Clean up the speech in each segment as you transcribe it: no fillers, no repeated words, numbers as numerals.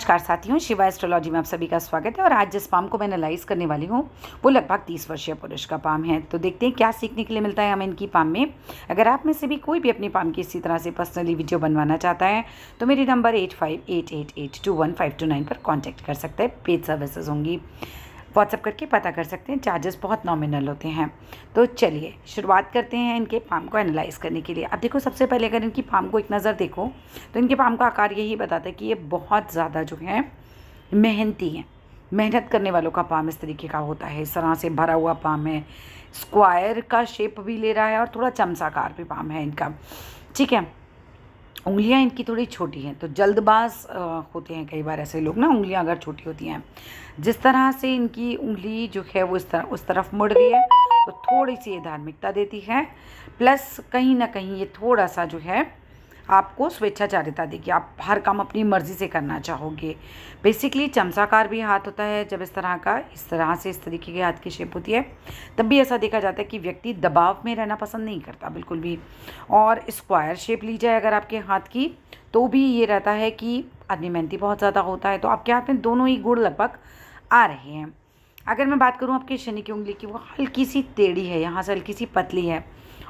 नमस्कार साथियों, शिवा एस्ट्रोलॉजी में आप सभी का स्वागत है। और आज जिस पाम को मैं एनालाइज करने वाली हूँ वो लगभग 30 वर्षीय पुरुष का पाम है। तो देखते हैं क्या सीखने के लिए मिलता है हमें इनकी पाम में। अगर आप में से भी कोई भी अपनी पाम की इसी तरह से पर्सनली वीडियो बनवाना चाहता है तो मेरी नंबर 8588821529 पर कॉन्टैक्ट कर सकते हैं। पेड सर्विसेज होंगी, व्हाट्सअप करके पता कर सकते हैं, चार्जेस बहुत नॉमिनल होते हैं। तो चलिए शुरुआत करते हैं इनके पाम को एनालाइज करने के लिए। अब देखो, सबसे पहले अगर इनकी पाम को एक नज़र देखो तो इनके पाम का आकार यही बताता है कि ये बहुत ज़्यादा जो है मेहनती हैं। मेहनत करने वालों का पाम इस तरीके का होता है, इस तरह से भरा हुआ पाम है, स्क्वायर का शेप भी ले रहा है और थोड़ा चमचाकार भी पाम है इनका। ठीक है, उंगलियां इनकी थोड़ी छोटी हैं, तो जल्दबाज होते हैं कई बार ऐसे लोग ना, उंगलियां अगर छोटी होती हैं। जिस तरह से इनकी उंगली जो है वो उस तरफ मुड़ रही है तो थोड़ी सी ये धार्मिकता देती है, प्लस कहीं ना कहीं ये थोड़ा सा जो है आपको स्वेच्छाचारिता देगी। आप हर काम अपनी मर्ज़ी से करना चाहोगे। बेसिकली चमचाकार भी हाथ होता है जब इस तरह से इस तरीके के हाथ की शेप होती है, तब भी ऐसा देखा जाता है कि व्यक्ति दबाव में रहना पसंद नहीं करता बिल्कुल भी। और स्क्वायर शेप ली जाए अगर आपके हाथ की तो भी ये रहता है कि आदमी मेहनती बहुत ज़्यादा होता है। तो आपके हाथ में दोनों ही गुण लगभग आ रहे हैं। अगर मैं बात करूँ आपकी शनि की उंगली की, वो हल्की सी टेढ़ी है, यहाँ से हल्की सी पतली है,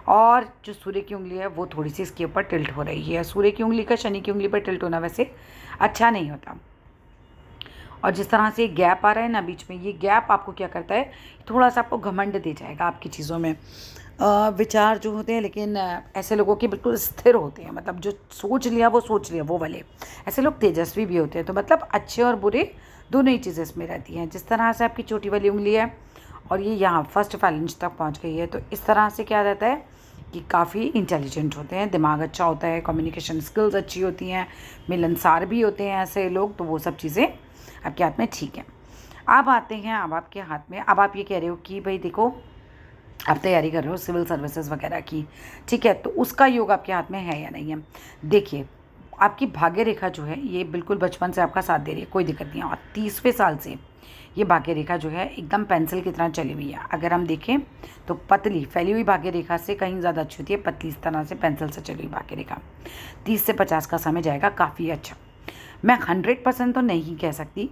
और जो सूर्य की उंगली है वो थोड़ी सी इसके ऊपर टिल्ट हो रही है। सूर्य की उंगली का शनि की उंगली पर टिल्ट होना वैसे अच्छा नहीं होता। और जिस तरह से गैप आ रहा है ना बीच में, ये गैप आपको क्या करता है, थोड़ा सा आपको घमंड दे जाएगा आपकी चीज़ों में। विचार जो होते हैं लेकिन ऐसे लोगों के बिल्कुल स्थिर होते हैं, मतलब जो सोच लिया वो वाले ऐसे लोग तेजस्वी भी होते हैं। तो मतलब अच्छे और बुरे दोनों ही चीज़ें इसमें रहती हैं। जिस तरह से आपकी छोटी वाली उंगली है और ये यहाँ फर्स्ट फैलेंज तक पहुँच गई है, तो इस तरह से क्या रहता है कि काफ़ी इंटेलिजेंट होते हैं, दिमाग अच्छा होता है, कम्युनिकेशन स्किल्स अच्छी होती हैं, मिलनसार भी होते हैं ऐसे लोग। तो वो सब चीज़ें आपके हाथ में ठीक है। अब आते हैं अब आपके हाथ में, अब आप ये कह रहे हो कि भाई देखो आप तैयारी कर रहे हो सिविल सर्विसेज वगैरह की, ठीक है, तो उसका योग आपके हाथ में है या नहीं है। देखिए, आपकी भाग्य रेखा जो है ये बिल्कुल बचपन से आपका साथ दे रही है, कोई दिक्कत नहीं है। और 30वें साल से ये भाग्य रेखा जो है एकदम पेंसिल की तरह चली हुई है। अगर हम देखें तो पतली फैली हुई भाग्य रेखा से कहीं ज़्यादा अच्छी होती है पतली इस तरह से पेंसिल से चली हुई भाग्य रेखा। 30 से 50 का समय जाएगा काफ़ी अच्छा। मैं 100% तो नहीं कह सकती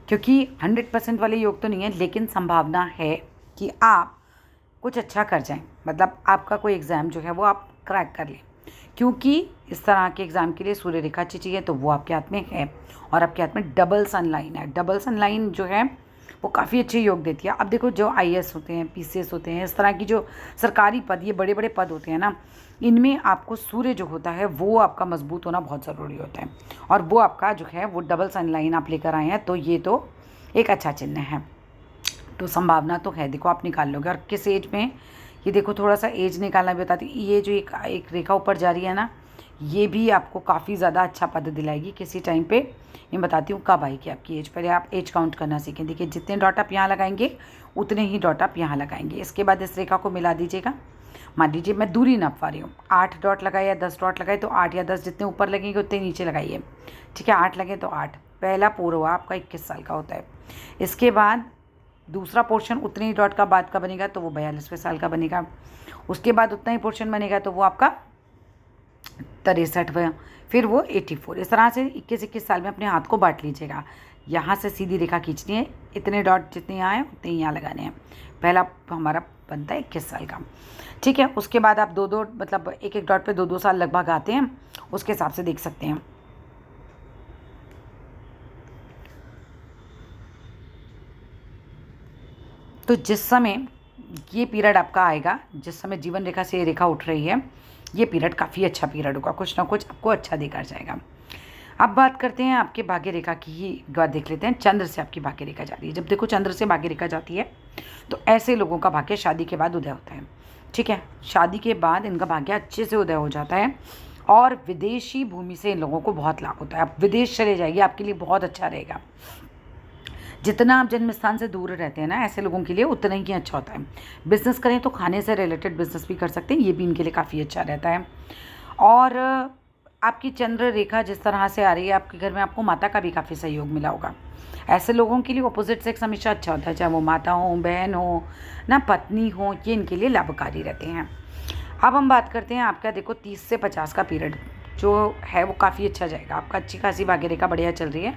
क्योंकि 100% वाले योग तो नहीं है, लेकिन संभावना है कि आप कुछ अच्छा कर जाएं, मतलब आपका कोई एग्ज़ाम जो है वो आप क्रैक कर लें, क्योंकि इस तरह के एग्ज़ाम के लिए सूर्य रेखा अच्छी चाहिए तो वो आपके हाथ में है। और आपके हाथ में डबल सन लाइन है। डबल सन लाइन जो है वो काफ़ी अच्छे योग देती है। अब देखो, जो आईएएस होते हैं, पीसीएस होते हैं, इस तरह की जो सरकारी पद, ये बड़े बड़े पद होते हैं ना, इनमें आपको सूर्य जो होता है वो आपका मजबूत होना बहुत ज़रूरी होता है। और वो आपका जो है वो डबल सन लाइन आप लेकर आए हैं, तो ये तो एक अच्छा चिन्ह है। तो संभावना तो है, देखो आप निकाल लोगे। और किस एज में, ये देखो थोड़ा सा एज निकालना भी बताती है। ये जो एक रेखा ऊपर जा रही है ना, ये भी आपको काफ़ी ज़्यादा अच्छा पद दिलाएगी किसी टाइम पे। मैं बताती हूँ कब आएगी आपकी एज। पहले आप एज काउंट करना सीखें। देखिए, जितने डॉट आप यहाँ लगाएंगे उतने ही डॉट आप यहाँ लगाएंगे। इसके बाद इस रेखा को मिला दीजिएगा। मान लीजिए मैं दूरी नाप पा रही हूँ, 8 डॉट लगाए या 10 डॉट लगाए, तो 8 या 10 जितने ऊपर लगेंगे उतने नीचे लगाइए। ठीक है, 8 लगे तो 8। पहला पूर्वा आपका 21 साल का होता है। इसके बाद दूसरा पोर्शन उतने ही डॉट का बाद का बनेगा तो वो 42वें साल का बनेगा। उसके बाद उतना ही पोर्शन बनेगा तो वो आपका 63वां, फिर वो 84। इस तरह से 21 साल में अपने हाथ को बांट लीजिएगा। यहाँ से सीधी रेखा खींचनी है, इतने डॉट जितने यहाँ हैं उतने ही यहाँ लगाने हैं। पहला हमारा बनता है 21 साल का। ठीक है, उसके बाद आप दो मतलब एक डॉट पे 2 साल लगभग आते हैं, उसके हिसाब से देख सकते हैं। तो जिस समय ये पीरियड आपका आएगा, जिस समय जीवन रेखा से ये रेखा उठ रही है, ये पीरियड काफ़ी अच्छा पीरियड होगा, कुछ ना कुछ आपको अच्छा देकर जाएगा। अब बात करते हैं आपके भाग्य रेखा की ही बात देख लेते हैं। चंद्र से आपकी भाग्य रेखा जा रही है। जब देखो चंद्र से भाग्य रेखा जाती है तो ऐसे लोगों का भाग्य शादी के बाद उदय होता है। ठीक है, शादी के बाद इनका भाग्य अच्छे से उदय हो जाता है और विदेशी भूमि से इन लोगों को बहुत लाभ होता है। आप विदेश चले जाइए, आपके लिए बहुत अच्छा रहेगा। जितना आप जन्म स्थान से दूर रहते हैं ना, ऐसे लोगों के लिए उतना ही अच्छा होता है। बिज़नेस करें तो खाने से रिलेटेड बिज़नेस भी कर सकते हैं, ये भी इनके लिए काफ़ी अच्छा रहता है। और आपकी चंद्र रेखा जिस तरह से आ रही है, आपके घर में आपको माता का भी काफ़ी सहयोग मिला होगा। ऐसे लोगों के लिए अपोजिट सेक्स हमेशा अच्छा होता है, चाहे वो माता हो, बहन हो ना, पत्नी हो, ये इनके लिए लाभकारी रहते हैं। अब हम बात करते हैं आपका, देखो 30 से 50 का पीरियड जो है वो काफ़ी अच्छा जाएगा आपका। अच्छी खासी भाग्य रेखा बढ़िया चल रही है,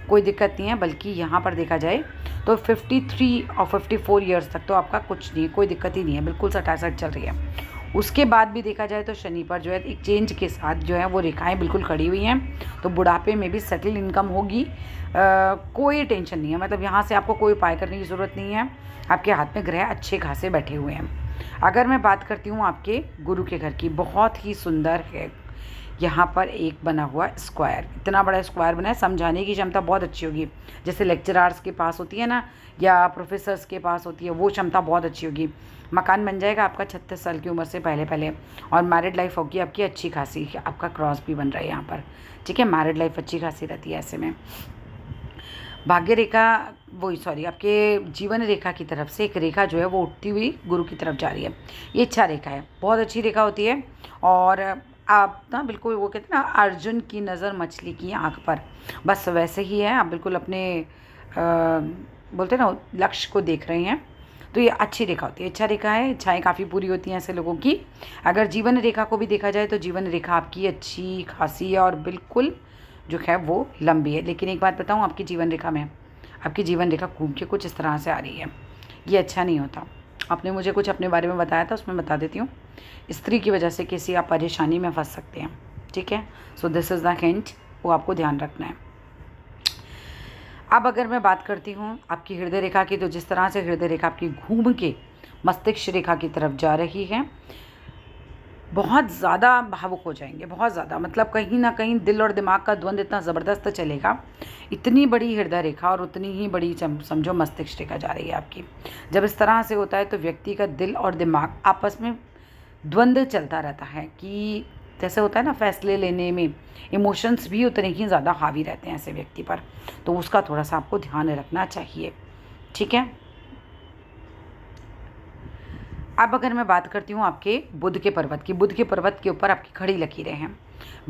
कोई दिक्कत नहीं है। बल्कि यहाँ पर देखा जाए तो 53 और 54 ईयर्स तक तो आपका कुछ नहीं है, कोई दिक्कत ही नहीं है, बिल्कुल सटासट चल रही है। उसके बाद भी देखा जाए तो शनि पर जो है एक चेंज के साथ जो है वो रेखाएं बिल्कुल खड़ी हुई हैं, तो बुढ़ापे में भी सेटल इनकम होगी। कोई टेंशन नहीं है, मतलब यहाँ से आपको कोई उपाय करने की ज़रूरत नहीं है। आपके हाथ में ग्रह अच्छे खासे बैठे हुए हैं। अगर मैं बात करती हूँ आपके गुरु के घर की, बहुत ही सुंदर है। यहाँ पर एक बना हुआ स्क्वायर, इतना बड़ा स्क्वायर बना है, समझाने की क्षमता बहुत अच्छी होगी। जैसे लेक्चरार्स के पास होती है ना, या प्रोफेसर्स के पास होती है, वो क्षमता बहुत अच्छी होगी। मकान बन जाएगा आपका 36 साल की उम्र से पहले पहले, और मैरिड लाइफ होगी आपकी अच्छी खासी। आपका क्रॉस भी बन रहा है यहाँ पर, ठीक है। मैरिड लाइफ अच्छी खासी रहती है ऐसे में। भाग्य रेखा आपके जीवन रेखा की तरफ से एक रेखा जो है वो उठती हुई गुरु की तरफ जा रही है। ये इच्छा रेखा है, बहुत अच्छी रेखा होती है। और आप ना बिल्कुल, वो कहते हैं ना, अर्जुन की नज़र मछली की आँख पर, बस वैसे ही है। आप बिल्कुल अपने बोलते हैं ना लक्ष्य को देख रहे हैं। तो ये अच्छी रेखा होती है, इच्छा रेखा है। इच्छाएं काफ़ी पूरी होती हैं ऐसे लोगों की। अगर जीवन रेखा को भी देखा जाए तो जीवन रेखा आपकी अच्छी खासी है और बिल्कुल जो है वो लंबी है। लेकिन एक बात बताऊँ, आपकी जीवन रेखा में आपकी जीवन रेखा घूम के कुछ इस तरह से आ रही है, ये अच्छा नहीं होता। आपने मुझे कुछ अपने बारे में बताया था, उसमें बता देती हूँ। स्त्री की वजह से किसी आप परेशानी में फंस सकते हैं, ठीक है। So this is the hint, वो आपको ध्यान रखना है। अब अगर मैं बात करती हूँ आपकी हृदय रेखा की, तो जिस तरह से हृदय रेखा आपकी घूम के मस्तिष्क रेखा की तरफ जा रही है, बहुत ज़्यादा भावुक हो जाएंगे, बहुत ज़्यादा। मतलब कहीं ना कहीं दिल और दिमाग का द्वंद्व इतना ज़बरदस्त चलेगा। इतनी बड़ी हृदय रेखा और उतनी ही बड़ी समझो मस्तिष्क रेखा जा रही है आपकी। जब इस तरह से होता है तो व्यक्ति का दिल और दिमाग आपस में द्वंद्व चलता रहता है, कि जैसे होता है ना फैसले लेने में इमोशंस भी उतने ही ज़्यादा हावी रहते हैं ऐसे व्यक्ति पर। तो उसका थोड़ा सा आपको ध्यान रखना चाहिए, ठीक है। अब अगर मैं बात करती हूँ आपके बुध के पर्वत की, बुध के पर्वत के ऊपर आपकी खड़ी लकीरें हैं।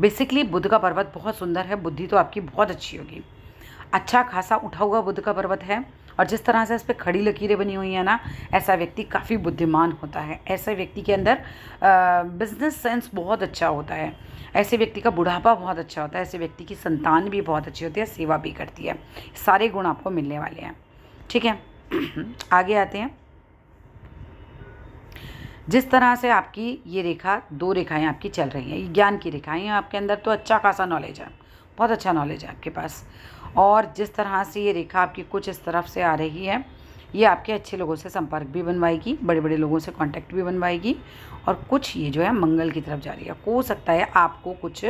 बेसिकली बुध का पर्वत बहुत सुंदर है, बुद्धि तो आपकी बहुत अच्छी होगी। अच्छा खासा उठा हुआ बुध का पर्वत है, और जिस तरह से इस पर खड़ी लकीरें बनी हुई हैं ना, ऐसा व्यक्ति काफ़ी बुद्धिमान होता है। ऐसे व्यक्ति के अंदर बिजनेस सेंस बहुत अच्छा होता है। ऐसे व्यक्ति का बुढ़ापा बहुत अच्छा होता है। ऐसे व्यक्ति की संतान भी बहुत अच्छी होती है, सेवा भी करती है। सारे गुण आपको मिलने वाले हैं, ठीक है। आगे आते हैं। जिस तरह से आपकी ये रेखा, दो रेखाएं आपकी चल रही हैं, ये ज्ञान की रेखाएं हैं। आपके अंदर तो अच्छा खासा नॉलेज है, बहुत अच्छा नॉलेज है आपके पास। और जिस तरह से ये रेखा आपकी कुछ इस तरफ से आ रही है, ये आपके अच्छे लोगों से संपर्क भी बनवाएगी, बड़े बड़े लोगों से कांटेक्ट भी बनवाएगी। और कुछ ये जो है मंगल की तरफ जा रही है। हो सकता है आपको कुछ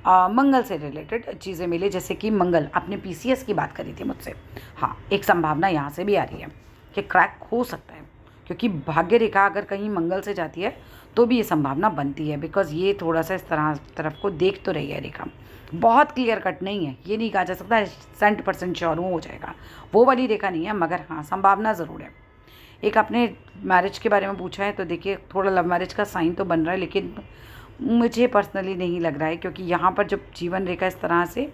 मंगल से रिलेटेड चीज़ें मिले, जैसे कि मंगल, आपने PCS की बात करी थी मुझसे, हाँ, एक संभावना यहाँ से भी आ रही है कि क्रैक हो सकता है। क्योंकि भाग्य रेखा अगर कहीं मंगल से जाती है तो भी ये संभावना बनती है, बिकॉज ये थोड़ा सा इस तरफ को देख तो रही है रेखा। बहुत क्लियर कट नहीं है, ये नहीं कहा जा सकता 100% श्योर हो जाएगा, वो वाली रेखा नहीं है, मगर हाँ संभावना ज़रूर है। एक आपने मैरिज के बारे में पूछा है, तो देखिए थोड़ा लव मैरिज का साइन तो बन रहा है, लेकिन मुझे पर्सनली नहीं लग रहा है। क्योंकि यहाँ पर जब जीवन रेखा इस तरह से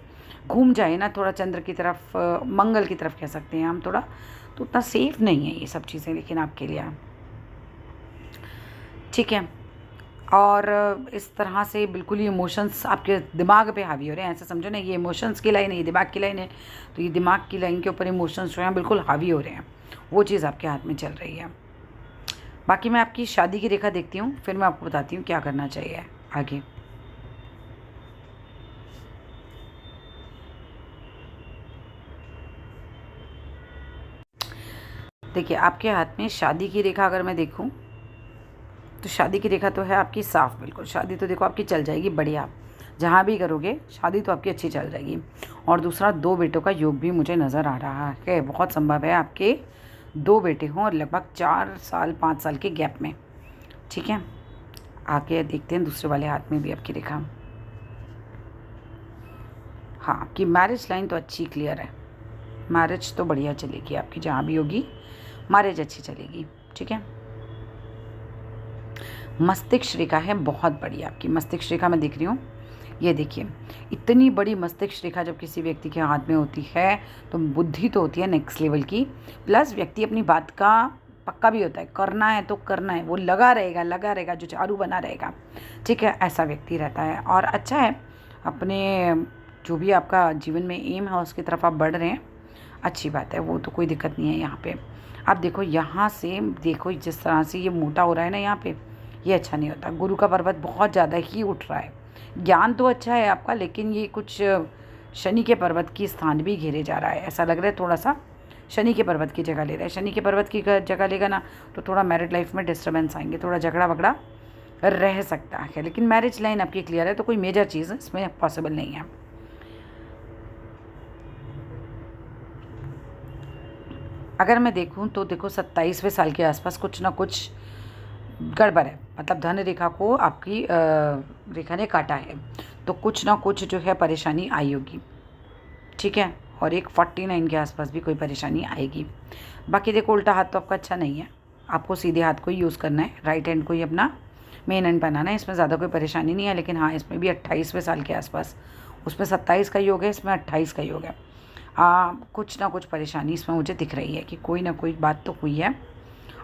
घूम जाए ना, थोड़ा चंद्र की तरफ, मंगल की तरफ कह सकते हैं हम, थोड़ा तो उतना सेफ नहीं है ये सब चीज़ें, लेकिन आपके लिए, ठीक है। और इस तरह से बिल्कुल ही इमोशंस आपके दिमाग पे हावी हो रहे हैं, ऐसा समझो ना, ये इमोशंस की लाइन है, ये दिमाग की लाइन है। तो ये दिमाग की लाइन के ऊपर इमोशंस जो हैं बिल्कुल हावी हो रहे हैं, वो चीज़ आपके हाथ में चल रही है। बाकी मैं आपकी शादी की रेखा देखती हूँ, फिर मैं आपको बताती हूँ क्या करना चाहिए आगे। देखिए आपके हाथ में शादी की रेखा अगर मैं देखूं, तो शादी की रेखा तो है आपकी साफ, बिल्कुल। शादी तो देखो आपकी चल जाएगी बढ़िया, जहाँ भी करोगे शादी तो आपकी अच्छी चल जाएगी। और दूसरा, 2 बेटों का योग भी मुझे नज़र आ रहा है। बहुत संभव है आपके 2 बेटे हों, और लगभग 4 साल 5 साल के गैप में, ठीक है। आगे देखते हैं दूसरे वाले हाथ में भी आपकी रेखा। हाँ, आपकी मैरिज लाइन तो अच्छी क्लियर है, मैरिज तो बढ़िया चलेगी आपकी, जहाँ भी होगी मैरिज अच्छी चलेगी, ठीक है। मस्तिष्क रेखा है बहुत बढ़िया आपकी। मस्तिष्क रेखा मैं देख रही हूँ, ये देखिए, इतनी बड़ी मस्तिष्क रेखा जब किसी व्यक्ति के हाथ में होती है तो बुद्धि तो होती है नेक्स्ट लेवल की, प्लस व्यक्ति अपनी बात का पक्का भी होता है, करना है तो करना है, वो लगा रहेगा, जो चारू बना रहेगा, ठीक है, ऐसा व्यक्ति रहता है। और अच्छा है अपने जो भी आपका जीवन में एम है उसकी तरफ आप बढ़ रहे हैं, अच्छी बात है, वो तो कोई दिक्कत नहीं है यहाँ पे। अब देखो यहाँ से, देखो जिस तरह से ये मोटा हो रहा है ना यहाँ पे, ये अच्छा नहीं होता। गुरु का पर्वत बहुत ज़्यादा ही उठ रहा है। ज्ञान तो अच्छा है आपका, लेकिन ये कुछ शनि के पर्वत की स्थान भी घेरे जा रहा है, ऐसा लग रहा है थोड़ा सा शनि के पर्वत की जगह ले रहा है। शनि के पर्वत की जगह लेगा ना तो थोड़ा मैरिड लाइफ में डिस्टर्बेंस आएंगे, थोड़ा झगड़ा वगड़ा रह सकता है, लेकिन मैरिज लाइन आपकी क्लियर है, तो कोई मेजर चीज़ इसमें पॉसिबल नहीं है। अगर मैं देखूं तो देखो 27वें साल के आसपास कुछ ना कुछ गड़बड़ है, मतलब धन रेखा को आपकी रेखा ने काटा है, तो कुछ ना कुछ जो है परेशानी आई होगी, ठीक है। और एक 49 के आसपास भी कोई परेशानी आएगी। बाकी देखो उल्टा हाथ तो आपका अच्छा नहीं है, आपको सीधे हाथ को ही यूज़ करना है, राइट हैंड को ही अपना मेन हैंड बनाना है, इसमें ज़्यादा कोई परेशानी नहीं है। लेकिन हाँ, इसमें भी 28वें साल के आसपास, उसमें 27 का योग है, इसमें 28 का योग है। कुछ ना कुछ परेशानी इसमें मुझे दिख रही है कि कोई ना कोई बात तो हुई है।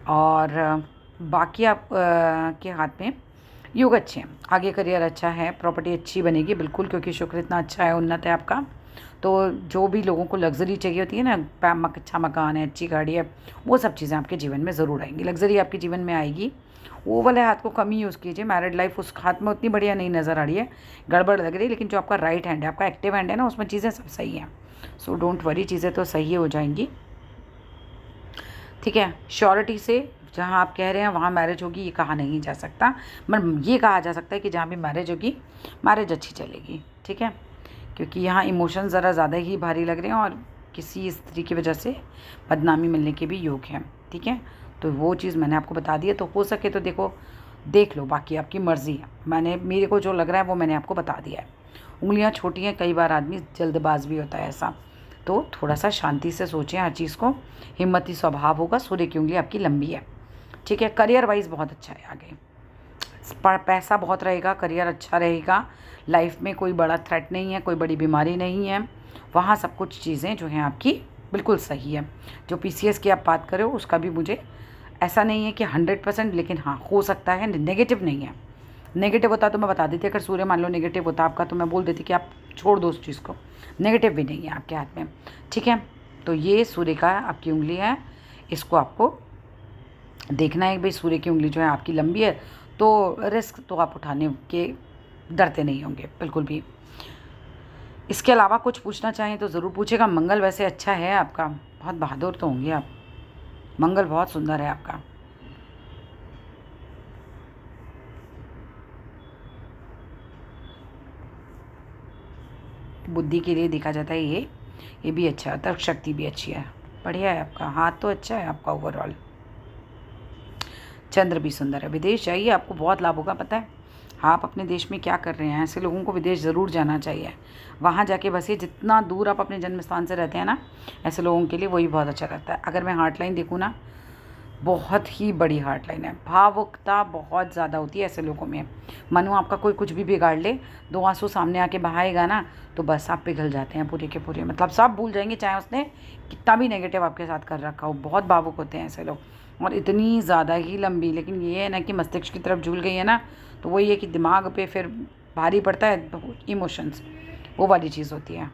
और बाकी आप के हाथ में योग अच्छे हैं, आगे करियर अच्छा है, प्रॉपर्टी अच्छी बनेगी बिल्कुल, क्योंकि शुक्र इतना अच्छा है, उन्नत है आपका। तो जो भी लोगों को लग्जरी चाहिए होती है ना, अच्छा मकान है, अच्छी गाड़ी है, वो सब चीज़ें आपके जीवन में ज़रूर आएंगी, लग्जरी आपके जीवन में आएगी। वो वाले हाथ को कम ही यूज़ कीजिए, मैरिड लाइफ उस हाथ में उतनी बढ़िया नहीं नज़र आ रही है, गड़बड़ लग रही है। लेकिन जो आपका राइट हैंड है, आपका एक्टिव हैंड है ना, उसमें चीज़ें सब सही हैं, सो डोंट वरी, चीज़ें तो सही हो जाएंगी, ठीक है। श्योरिटी से जहाँ आप कह रहे हैं वहाँ मैरिज होगी, ये कहा नहीं जा सकता, मतलब ये कहा जा सकता है कि जहाँ भी मैरिज होगी, मैरिज अच्छी चलेगी, ठीक है। क्योंकि यहाँ इमोशन ज़रा ज़्यादा ही भारी लग रहे हैं, और किसी स्त्री की वजह से बदनामी मिलने के भी योग हैं, ठीक है। तो वो चीज़ मैंने आपको बता दी है, तो हो सके तो देखो देख लो, बाकी आपकी मर्ज़ी है। मेरे को जो लग रहा है वो मैंने आपको बता दिया है। उंगलियाँ छोटी हैं, कई बार आदमी जल्दबाज भी होता है ऐसा, तो थोड़ा सा शांति से सोचें हर चीज़ को, हिम्मती स्वभाव होगा, सूर्य की उंगली आपकी लंबी है, ठीक है। करियर वाइज बहुत अच्छा है, आगे पैसा बहुत रहेगा, करियर अच्छा रहेगा, लाइफ में कोई बड़ा थ्रेट नहीं है, कोई बड़ी बीमारी नहीं है, वहाँ सब कुछ चीज़ें जो हैं आपकी बिल्कुल सही है। जो पीसीएस की आप बात करो उसका भी मुझे ऐसा नहीं है कि 100%, लेकिन हाँ हो सकता है, नेगेटिव नहीं है। नेगेटिव होता तो मैं बता देती, अगर सूर्य मान लो नेगेटिव होता आपका तो मैं बोल देती कि आप छोड़ दो उस चीज़ को, नेगेटिव भी नहीं है आपके हाथ में, ठीक है। तो ये सूर्य का आपकी उंगली है, इसको आपको देखना है भाई, सूर्य की उंगली जो है आपकी लंबी है, तो रिस्क तो आप उठाने के डरते नहीं होंगे बिल्कुल भी। इसके अलावा कुछ पूछना चाहें तो ज़रूर पूछेगा। मंगल वैसे अच्छा है आपका, बहुत बहादुर तो होंगे आप, मंगल बहुत सुंदर है आपका। बुद्धि के लिए देखा जाता है ये भी अच्छा है, तर्क शक्ति भी अच्छी है, बढ़िया है आपका, हाथ तो अच्छा है आपका ओवरऑल। चंद्र भी सुंदर है, विदेश जाइए, आपको बहुत लाभ होगा। पता है आप अपने देश में क्या कर रहे हैं, ऐसे लोगों को विदेश ज़रूर जाना चाहिए, वहाँ जाके बसिए, जितना दूर आप अपने जन्म स्थान से रहते हैं ना, ऐसे लोगों के लिए वही बहुत अच्छा रहता है। अगर मैं हार्ट लाइन देखूँ ना, बहुत ही बड़ी हार्ट लाइन है, भावुकता बहुत ज़्यादा होती है ऐसे लोगों में। मानो आपका कोई कुछ भी बिगाड़ ले, 2 आंसू सामने आके बहाएगा ना, तो बस आप पिघल जाते हैं पूरे के पूरे, मतलब सब भूल जाएंगे, चाहे उसने कितना भी नेगेटिव आपके साथ कर रखा हो। बहुत भावुक होते हैं ऐसे लोग, और इतनी ज़्यादा ही लंबी। लेकिन ये है ना कि मस्तिष्क की तरफ झूल गई है ना, तो वही है कि दिमाग पे फिर भारी पड़ता है इमोशंस, वो वाली चीज़ होती है।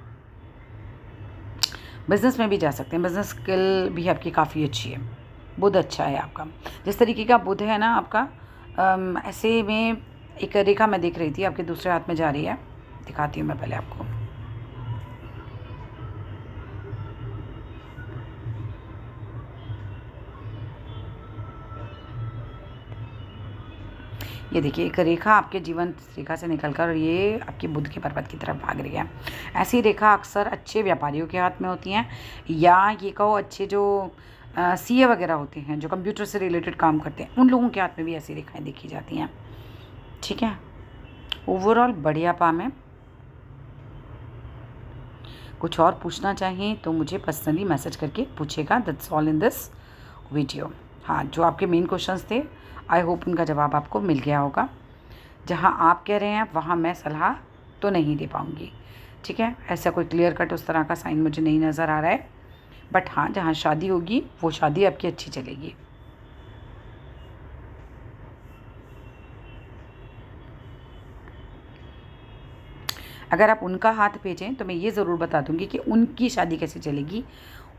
बिज़नेस में भी जा सकते हैं, बिज़नेस स्किल भी आपकी काफ़ी अच्छी है, बुध अच्छा है आपका। जिस तरीके का बुध है ना आपका, ऐसे में एक रेखा मैं देख रही थी आपके दूसरे हाथ में जा रही है, दिखाती हूँ मैं पहले आपको। ये देखिए एक रेखा आपके जीवन रेखा से निकलकर ये आपकी बुध के पर्वत की तरफ भाग रही है। ऐसी रेखा अक्सर अच्छे व्यापारियों के हाथ में होती हैं, या ये कहो अच्छे जो सीए वगैरह होते हैं, जो कंप्यूटर से रिलेटेड काम करते हैं, उन लोगों के हाथ में भी ऐसी रेखाएं देखी जाती हैं, ठीक है। ओवरऑल बढ़िया पाम है। कुछ और पूछना चाहिए तो मुझे पर्सनली मैसेज करके पूछेगा, that's all in this video. हाँ, जो आपके मेन क्वेश्चंस थे, आई होप उनका जवाब आपको मिल गया होगा। जहाँ आप कह रहे हैं वहाँ मैं सलाह तो नहीं दे पाऊँगी, ठीक है। ऐसा कोई क्लियर कट उस तरह का साइन मुझे नहीं नज़र आ रहा है, बट हाँ जहाँ शादी होगी वो शादी आपकी अच्छी चलेगी। अगर आप उनका हाथ भेजें तो मैं ये ज़रूर बता दूँगी कि उनकी शादी कैसे चलेगी,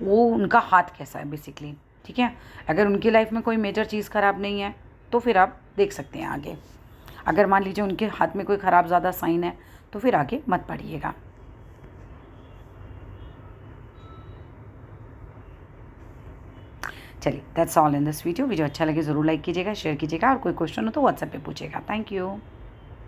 वो उनका हाथ कैसा है बेसिकली, ठीक है। अगर उनकी लाइफ में कोई मेजर चीज़ ख़राब नहीं है तो फिर आप देख सकते हैं आगे। अगर मान लीजिए उनके हाथ में कोई ख़राब ज़्यादा साइन है तो फिर आगे मत पढ़िएगा। चलिए, that's all in this video. Video अच्छा लगे ज़रूर लाइक कीजिएगा, शेयर कीजिएगा और कोई क्वेश्चन हो तो व्हाट्सएप पे पूछिएगा। Thank you.